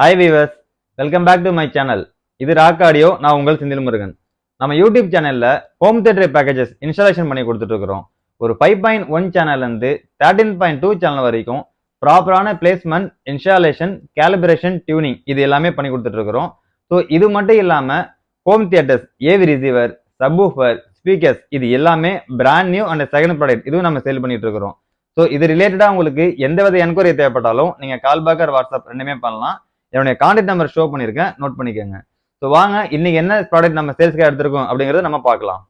Hi viewers, welcome back to my channel. இது rock audio. நான் உங்கள் செந்தில் முருகன். நம்ம யூடியூப் சேனல்ல ஹோம் தியேட்டர் பேக்கேஜஸ் இன்ஸ்டாலேஷன் பண்ணி கொடுத்துட்டு இருக்கிறோம். ஒரு 5.1 சேனல்ல இருந்து 13.2 சேனல் வரைக்கும் ப்ராப்பரான பிளேஸ்மெண்ட், இன்ஸ்டாலேஷன், கேலிபிரேஷன், டியூனிங் இது எல்லாமே பண்ணி கொடுத்துட்டு இருக்கிறோம். ஸோ இது மட்டும் இல்லாம home theaters, AV receiver, subwoofer, speakers இது எல்லாமே brand new and second product இதுவும் நம்ம சேல் பண்ணிட்டு இருக்கிறோம். ஸோ இது ரிலேட்டடா உங்களுக்கு எந்த வித என்கொயரி தேவைப்பட்டாலும் நீங்க கால் பேக் ஆர் வாட்ஸ்அப் ரெண்டுமே பண்ணலாம். என்னுடைய கான்டாக்ட் நம்பர் ஷோ பண்ணியிருக்கேன், நோட் பண்ணிக்கோங்க. ஸோ வாங்க இன்னைக்கு என்ன ப்ராடக்ட் நம்ம சேல்ஸ்க்காக எடுத்திருக்கோம் அப்படிங்கறத நம்ம பார்க்கலாம்.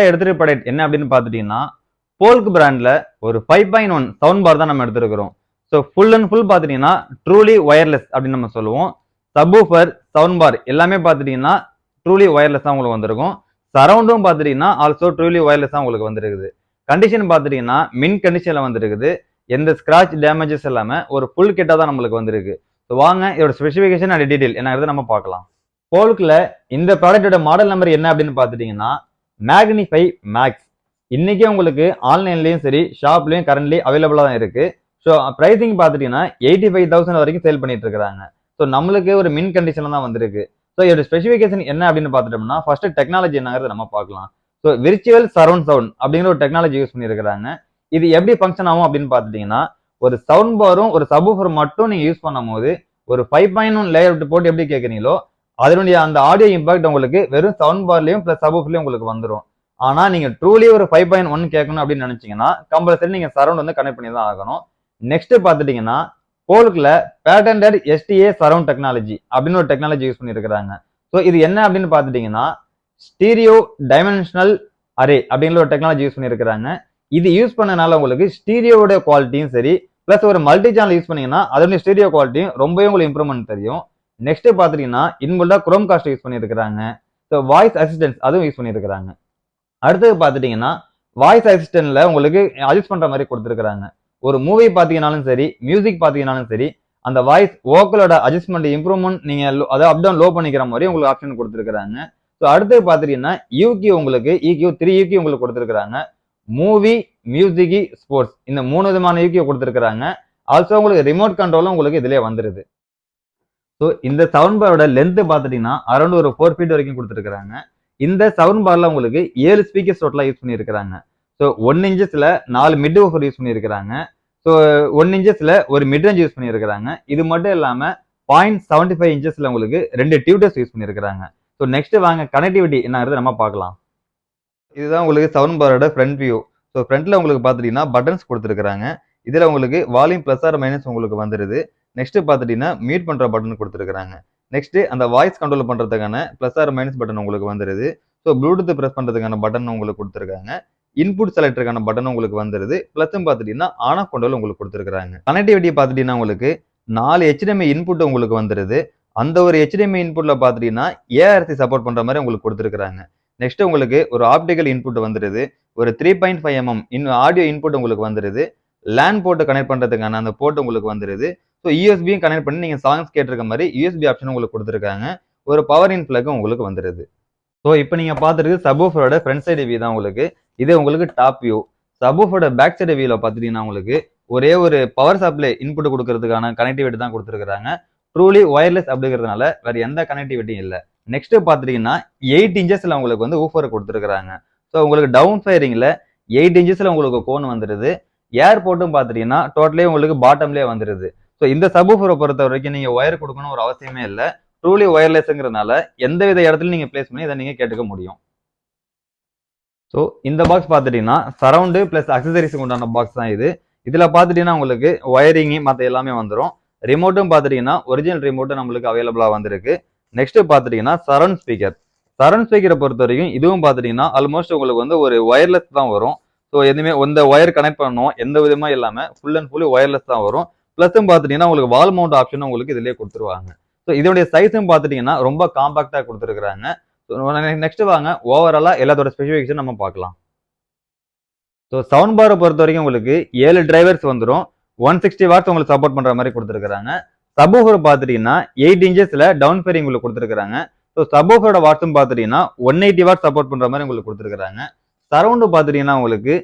எடுத்துட்டு ப்ராடக்ட் என்ன அப்படின்னு பாத்துட்டீங்கன்னா, போல்க் பிராண்ட்ல ஒரு 5.1 சவுண்ட் பார் தான் நம்ம எடுத்துருக்கிறோம். ஸோ ஃபுல் அண்ட் ஃபுல் பாத்துட்டீங்கன்னா ட்ரூலி ஒயர்லெஸ் அப்படின்னு நம்ம சொல்லுவோம். சப்வூஃபர், சவுண்ட் பார் எல்லாமே பாத்துட்டீங்கன்னா ட்ரூலி ஒயர்லெஸ் தான் உங்களுக்கு வந்திருக்கும். சரௌண்டும் பாத்துட்டீங்கன்னா ஆல்சோ ட்ரூலி ஒயர்லெஸ் தான் உங்களுக்கு வந்திருக்குது. கண்டிஷன் பாத்துட்டீங்கன்னா மின் கண்டிஷன்ல வந்திருக்குது. எந்த ஸ்கிராச் டேமேஜஸ் இல்லாம ஒரு ஃபுல் கிட்டா தான் நம்மளுக்கு வந்திருக்கு. ஸோ வாங்க இதோட ஸ்பெசிஃபிகேஷன் அண்ட் டீடைல் என்னங்கிறத நம்ம பார்க்கலாம். போல்க்ல இந்த ப்ராடக்டோட மாடல் நம்பர் என்ன அப்படின்னு பாத்துட்டீங்கன்னா மேக்னிஃபை மேக்ஸ். இன்னைக்கு உங்களுக்கு ஆன்லைன்லயும் சரி, ஷாப்லயும் கரண்ட்லி அவைலபிளா தான் இருக்கு. ஸோ பிரைசிங் பாத்துட்டீங்கன்னா 85,000 வரைக்கும் சேல் பண்ணிட்டு இருக்காங்க. ஸோ நம்மளுக்கு ஒரு மின் கண்டிஷன்ல தான் வந்திருக்கு. ஸோ இதோட ஸ்பெசிஃபிகேஷன் என்ன அப்படின்னு பாத்துட்டோம்னா, ஃபர்ஸ்ட் டெக்னாலஜி என்னங்கிறத நம்ம பார்க்கலாம். ஸோ விர்ச்சுவல் சரௌண்ட் சவுண்ட் அப்படிங்கிற ஒரு டெக்னாலஜி யூஸ் பண்ணிருக்காங்க. இது எப்படி ஃபங்க்ஷன் ஆகும் அப்படின்னு பாத்துட்டீங்கன்னா, ஒரு சவுண்ட் பாரும் ஒரு சப்வூஃபர் மட்டும் நீங்க யூஸ் பண்ணும் போது ஒரு 5.1 லேஅவுட் போட்டு எப்படி கேட்கறீங்களோ அதனுடைய அந்த ஆடியோ இம்பாக்ட் உங்களுக்கு வெறும் சவுண்ட் பார்லயும் பிளஸ் சப்வூஃபர்லயும் உங்களுக்கு வந்துடும். ஆனா நீங்க ட்ரூலி ஒரு 5.1 கேட்கணும் அப்படின்னு நினைச்சீங்கன்னா கம்பல்சரி நீங்க சரௌண்ட் வந்து கனெக்ட் பண்ணி தான் ஆகணும். நெக்ஸ்ட் பாத்துட்டீங்கன்னா போல்க்ல பேட்டன்டட் எஸ்டிஏ சரௌண்ட் டெக்னாலஜி அப்படின்னு ஒரு டெக்னாலஜி யூஸ் பண்ணிருக்காங்க. ஸோ இது என்ன அப்படின்னு பாத்துட்டீங்கன்னா ஸ்டீரியோ டைமென்ஷனல் அரே அப்படிங்கிற ஒரு டெக்னாலஜி யூஸ் பண்ணிருக்காங்க. இது யூஸ் பண்ணனால உங்களுக்கு ஸ்டீரியோட குவாலிட்டியும் சரி, பிளஸ் ஒரு மல்டி சேனல் யூஸ் பண்ணீங்கன்னா அதனுடைய ஸ்டீரியோ குவாலிட்டியும் ரொம்பவே உங்களுக்கு இம்ப்ரூவ்மெண்ட் தெரியும். நெக்ஸ்ட் பாத்தீங்கன்னா இன்பில்டா குரோம் காஸ்ட் யூஸ் பண்ணிருக்காங்க. ஸோ வாய்ஸ் அசிஸ்டன்ஸ் அதுவும் யூஸ் பண்ணிருக்காங்க. அடுத்தது பாத்துட்டீங்கன்னா வாய்ஸ் அசிஸ்டன்ட்ல உங்களுக்கு அட்ஜஸ்ட் பண்ற மாதிரி கொடுத்துருக்காங்க. ஒரு மூவி பாத்தீங்கன்னாலும் சரி, மியூசிக் பாத்தீங்கன்னாலும் சரி, அந்த வாய்ஸ் வோக்கலோட அட்ஜஸ்ட்மெண்ட் இம்ப்ரூவ்மெண்ட் நீங்க அதை அப் டவுன் லோ பண்ணிக்கிற மாதிரி உங்களுக்கு ஆப்ஷன் கொடுத்துருக்காங்க. ஸோ அடுத்தது பாத்தீங்கன்னா யூகி உங்களுக்கு EQ 3 EQ உங்களுக்கு கொடுத்துருக்காங்க. மூவி, மியூசிக், ஸ்போர்ட்ஸ் இந்த 3 விதமான EQ கொடுத்துருக்காங்க. ஆல்சோ உங்களுக்கு ரிமோட் கண்ட்ரோலும் உங்களுக்கு இதுலயே வந்துருது. ஸோ இந்த சவுண்ட் பாரோட லென்த் பாத்துட்டீங்கன்னா அரௌண்ட் ஒரு 4 feet வரைக்கும் கொடுத்துருக்காங்க. இந்த சவுண்ட் பார்ல உங்களுக்கு 7 ஸ்பீக்கர்ஸ் டோட்டலா யூஸ் பண்ணிருக்காங்க. ஸோ 1 inchesல 4 மிட் ஊஃபர் யூஸ் பண்ணிருக்காங்க. ஸோ 1 inchesல ஒரு மிட் ரேஞ்ச் யூஸ் பண்ணிருக்காங்க. இது மட்டும் இல்லாம 0.75 inchesல உங்களுக்கு 2 டியூட்டர்ஸ் யூஸ் பண்ணிருக்காங்க. ஸோ நெக்ஸ்ட் வாங்க கனெக்டிவிட்டி என்னங்கிறத நம்ம பார்க்கலாம். இதுதான் உங்களுக்கு சவுண்ட் பாரோட ஃப்ரண்ட் வியூ. ஸோ ஃப்ரண்ட்ல உங்களுக்கு பாத்துட்டீங்கன்னா பட்டன்ஸ் கொடுத்துருக்காங்க. இதுல உங்களுக்கு வால்யூம் பிளஸ் ஆர் மைனஸ் உங்களுக்கு வந்துருது. நெக்ஸ்ட் பாத்துட்டீங்கன்னா மியூட் பண்ற பட்டன் கொடுத்துருக்காங்க. நெக்ஸ்ட் அந்த வாய்ஸ் கண்ட்ரோல் பண்றதுக்கான பிளஸ் ஆர் மைனஸ் பட்டன் உங்களுக்கு வந்துருது. ஸோ ப்ளூடூத் பிரஸ் பண்றதுக்கான பட்டன் உங்களுக்கு கொடுத்துருக்காங்க. இன்புட் செலக்டருக்கான பட்டன் உங்களுக்கு வந்துருது. பிளஸ் பாத்துட்டீங்கன்னா ஆன் ஆஃப் கண்ட்ரோல் உங்களுக்கு கொடுத்துருக்காங்க. கனெக்டிவிட்டி பாத்துட்டீங்கன்னா உங்களுக்கு 4 HDMI இன்புட் உங்களுக்கு வந்துருது. அந்த ஒரு HDMI இன்புட்ல பாத்துட்டீங்கன்னா ARC சப்போர்ட் பண்ற மாதிரி உங்களுக்கு கொடுத்துருக்காங்க. நெக்ஸ்ட் உங்களுக்கு ஒரு ஆப்டிகல் இன்புட் வந்துருது. ஒரு 3.5 mm ஆடியோ இன்புட் உங்களுக்கு வந்துருது. லேன் போர்ட் கனெக்ட் பண்றதுக்கான அந்த போர்ட் உங்களுக்கு வந்துருது. ஸோ யூஎஸ்பியும் கனெக்ட் பண்ணி நீங்க சாங்ஸ் கேட்டிருக்க மாதிரி யூஎஸ்பி ஆப்ஷன் உங்களுக்கு கொடுத்துருக்காங்க. ஒரு பவர் இன் பிளக்கும் உங்களுக்கு வந்துருது. ஸோ இப்போ நீங்க பார்த்துருக்கு சப்வூஃபரோட ஃப்ரண்ட் சைடு வியூ தான் உங்களுக்கு. இது உங்களுக்கு டாப் வியூ. சப்வூஃபரோட பேக் சைடு வியூல பார்த்துட்டீங்கன்னா உங்களுக்கு ஒரே ஒரு பவர் சப்ளை இன்புட் கொடுக்கறதுக்கான கனெக்டிவிட்டி தான் கொடுத்துருக்காங்க. ட்ரூலி ஒயர்லெஸ் அப்படிங்கிறதுனால வேற எந்த கனெக்டிவிட்டியும் இல்லை. நெக்ஸ்ட் பார்த்துட்டீங்கன்னா 8 இன்ச்சஸ்ல உங்களுக்கு வந்து ஊஃபர் கொடுத்துருக்காங்க. ஸோ உங்களுக்கு டவுன் ஃபயரிங்ல 8 இன்ச்சஸ்ல உங்களுக்கு கோன் வந்துருது. ஏர்போர்ட்டும் பார்த்துட்டீங்கன்னா டோட்டலே உங்களுக்கு பாட்டம்லேயே வந்துருது. ஸோ இந்த சப்வூஃபரை பொறுத்த வரைக்கும் நீங்க ஒயர் கொடுக்கணும் ஒரு அவசியமே இல்லை. ட்ரூலி ஒயர்லெஸ்ங்கிறதுனால எந்த வித இடத்துல நீங்க பிளேஸ் பண்ணி இதை நீங்க கேட்டுக்க முடியும். ஸோ இந்த பாக்ஸ் பார்த்துட்டீங்கன்னா சரவுண்டு பிளஸ் அக்சசரிஸுக்கு உண்டான பாக்ஸ் தான் இது. இதுல பார்த்துட்டீங்கன்னா உங்களுக்கு ஒயரிங் மற்ற எல்லாமே வந்துடும். ரிமோட்டும் பார்த்துட்டீங்கன்னா ஒரிஜினல் ரிமோட்டும் நம்மளுக்கு அவைலபிளா வந்திருக்கு. நெக்ஸ்ட் பார்த்துட்டீங்கன்னா சரவுண்ட் ஸ்பீக்கர். சரவுண்ட் ஸ்பீக்கரை பொறுத்த வரைக்கும் இதுவும் பார்த்துட்டீங்கன்னா ஆல்மோஸ்ட் உங்களுக்கு வந்து ஒரு ஒயர்லெஸ் தான் வரும். ஸோ எதுவுமே இந்த ஒயர் கனெக்ட் பண்ணணும் எந்த விதமா இல்லாம ஃபுல் அண்ட் ஃபுல்லி ஒயர்லெஸ் தான் வரும். பிளஸும் பார்த்துட்டீங்கன்னா உங்களுக்கு வால் மவுண்ட் ஆப்ஷனும் உங்களுக்கு இதுலயே கொடுத்துருவாங்க. ஸோ இதோடைய சைஸும் பார்த்துட்டீங்கன்னா ரொம்ப காம்பாக்டா கொடுத்துருக்காங்க. நெக்ஸ்ட் வாங்க ஓவராலா எல்லாத்தோட ஸ்பெசிஃபிகேஷன் நம்ம பார்க்கலாம். ஸோ சவுண்ட் பாரை பொறுத்த வரைக்கும் உங்களுக்கு 7 டிரைவர்ஸ் வந்துடும். 160 வாட்ஸ் உங்களுக்கு சப்போர்ட் பண்ற மாதிரி கொடுத்துருக்காங்க. சப்வூஃபர் பார்த்துட்டீங்கன்னா 8 இன்ச்சஸ்ல டவுன் ஃபேரிங் உங்களுக்கு கொடுத்துருக்காங்க. ஸோ சப்வூஃபரோட வாட்ஸும் பார்த்துட்டீங்கன்னா 180 வாட்ஸ் சப்போர்ட் பண்ற மாதிரி உங்களுக்கு கொடுத்துருக்காங்க. சரவுண்டு பார்த்துட்டீங்கன்னா உங்களுக்கு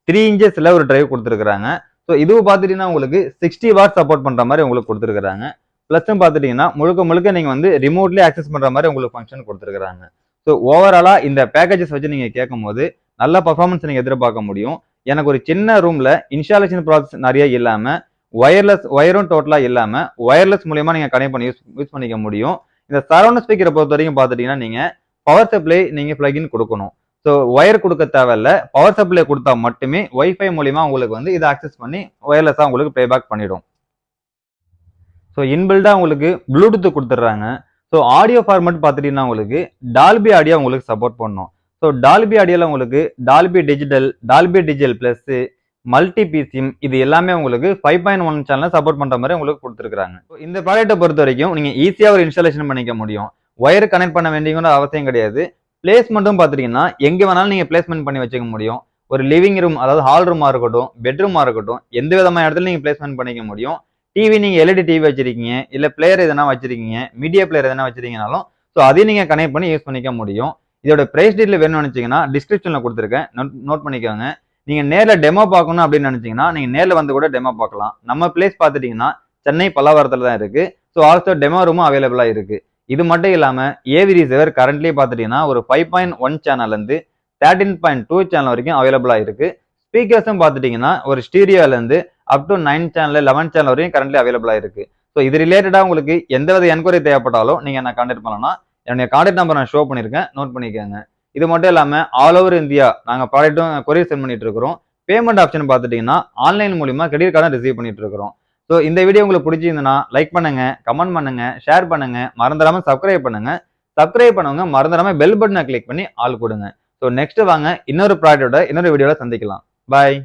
3 இன்ச்சஸ்ல ஒரு டிரைவ் கொடுத்துருக்காங்க. ஸோ இதுவும் பார்த்துட்டீங்கன்னா உங்களுக்கு 60 வாட்ஸ் சப்போர்ட் பண்ற மாதிரி உங்களுக்கு கொடுத்துருக்காங்க. பிளஸும் பார்த்துட்டீங்கன்னா முழுக்க முழுக்க நீங்க வந்து ரிமோட்லயே ஆக்சஸ் பண்ற மாதிரி உங்களுக்கு ஃபங்க்ஷன் கொடுத்துருக்காங்க. ஸோ ஓவராலா இந்த பேக்கேஜஸ் வச்சு நீங்க கேட்கும் போது நல்ல பர்ஃபார்மன்ஸ் நீங்க எதிர்பார்க்க முடியும். எனக்கு ஒரு சின்ன ரூம்ல இன்ஸ்டாலேஷன் ப்ராசஸ் நிறைய இல்லாம ஒயரும் டோட்டலா இல்லாம ஒயர்லெஸ் மூலியமா நீங்க கனெக்ட் பண்ணி யூஸ் பண்ணிக்க முடியும். இந்த சரவுண்ட் ஸ்பீக்கரை பொறுத்த வரைக்கும் பார்த்துட்டீங்கன்னா நீங்க பவர் சப்ளை நீங்க பிளக்இன் கொடுக்கணும். ஸோ ஒயர் கொடுக்க தேவையில்ல, பவர் சப்ளை கொடுத்தா மட்டுமே ஒய்ஃபை மூலியமா உங்களுக்கு வந்து இதை ஆக்சஸ் பண்ணி ஒயர்லெஸ்ஸா உங்களுக்கு ப்ளேபேக் பண்ணிடும். ஸோ இன்பில்டா உங்களுக்கு ப்ளூடூத் கொடுத்துட்றாங்க. ஸோ ஆடியோ ஃபார்மேட் பார்த்துட்டீங்கன்னா உங்களுக்கு டால்பி ஆடியோ உங்களுக்கு சப்போர்ட் பண்ணும். ஸோ டால்பி ஆடியோல உங்களுக்கு Dolby digital plus multi PCM இது எல்லாமே உங்களுக்கு 5.1 சேனல் சப்போர்ட் பண்ற மாதிரி உங்களுக்கு கொடுத்துருக்காங்க. இந்த ப்ராடக்ட்டை பொறுத்த வரைக்கும் நீங்க ஈஸியா ஒரு இன்ஸ்டாலேஷன் பண்ணிக்க முடியும். ஒயர் கனெக்ட் பண்ண வேண்டிய அவசியம் கிடையாது. பிளேஸ்மெண்ட்டும் பார்த்துட்டீங்கன்னா எங்க வேணாலும் நீங்க பிளேஸ்மெண்ட் பண்ணி வச்சுக்க முடியும். ஒரு லிவிங் ரூம் அதாவது ஹால் ரூமா இருக்கட்டும், பெட்ரூமா இருக்கட்டும், எந்த விதமான இடத்துல நீங்க பிளேஸ்மெண்ட் பண்ணிக்க முடியும். டிவி நீங்க எல்இடி டிவி வச்சிருக்கீங்க, இல்ல பிளேயர் எதனா வச்சிருக்கீங்க, மீடியா பிளேயர் எதனா வச்சிருக்கீங்கனாலும் ஸோ அதையும் நீங்க கனெக்ட் பண்ணி யூஸ் பண்ணிக்க முடியும். இதோட பிரைஸ் டீட்டெயில் வேணும்னு நினைச்சீங்கன்னா டிஸ்கிரிப்ஷன்ல கொடுத்துருக்கேன், நோட் பண்ணிக்கோங்க. நீங்க நேர்ல டெமோ பார்க்கணும் அப்படின்னு நினைச்சீங்கன்னா நீங்க நேர்ல வந்து கூட டெமோ பார்க்கலாம். நம்ம பிளேஸ் பார்த்துட்டீங்கன்னா சென்னை பல்லாவரத்துல தான் இருக்கு. ஸோ ஆல்சோ டெமோ ரூமும் அவைலபிளா இருக்கு. இது மட்டும் இல்லாம ஏவி ரிசீவர் கரண்ட்லி பார்த்துட்டீங்கன்னா ஒரு 5.1 சேனல் இருந்து 13.2 சேனல் வரைக்கும் அவைலபிளா இருக்கு. ஸ்பீக்கர்ஸும் பார்த்துட்டீங்கன்னா ஒரு ஸ்டீரியோல இருந்து அப் டு 9 சேனல் 11 சேனல் வரையும் கரண்ட்லி அவைலபிளா இருக்கு. ஸோ இது ரிலேட்டடா உங்களுக்கு எந்த வித என்கொயரி தேவைப்பட்டாலும் நீங்க என்ன கான்டாக்ட் பண்ணலாம். என்னுடைய கான்டாக்ட் நம்பர் நான் ஷோ பண்ணியிருக்கேன், நோட் பண்ணிக்கோங்க. இது மட்டும் இல்லாம ஆல் ஓவர் இந்தியா நாங்க ப்ராடக்ட்டும் கொரியர் சென்ட் பண்ணிட்டு இருக்கிறோம். பேமெண்ட் ஆப்ஷன் பார்த்துட்டீங்கன்னா ஆன்லைன் மூலியமா கிரெடிட் கார்டும் ரிசீவ் பண்ணிட்டு இருக்கிறோம். ஸோ இந்த வீடியோ உங்களுக்கு பிடிச்சிருந்ததுன்னா லைக் பண்ணுங்க, கமெண்ட் பண்ணுங்க, ஷேர் பண்ணுங்க, மறந்துடாம சப்ஸ்கிரைப் பண்ணுங்க. சப்ஸ்கிரைப் பண்ணவங்க மறந்துடாம பெல் பட்டனை கிளிக் பண்ணி ஆள் கொடுங்க. ஸோ நெக்ஸ்ட் வாங்க இன்னொரு ப்ராடக்டோட இன்னொரு வீடியோல சந்திக்கலாம். பாய்.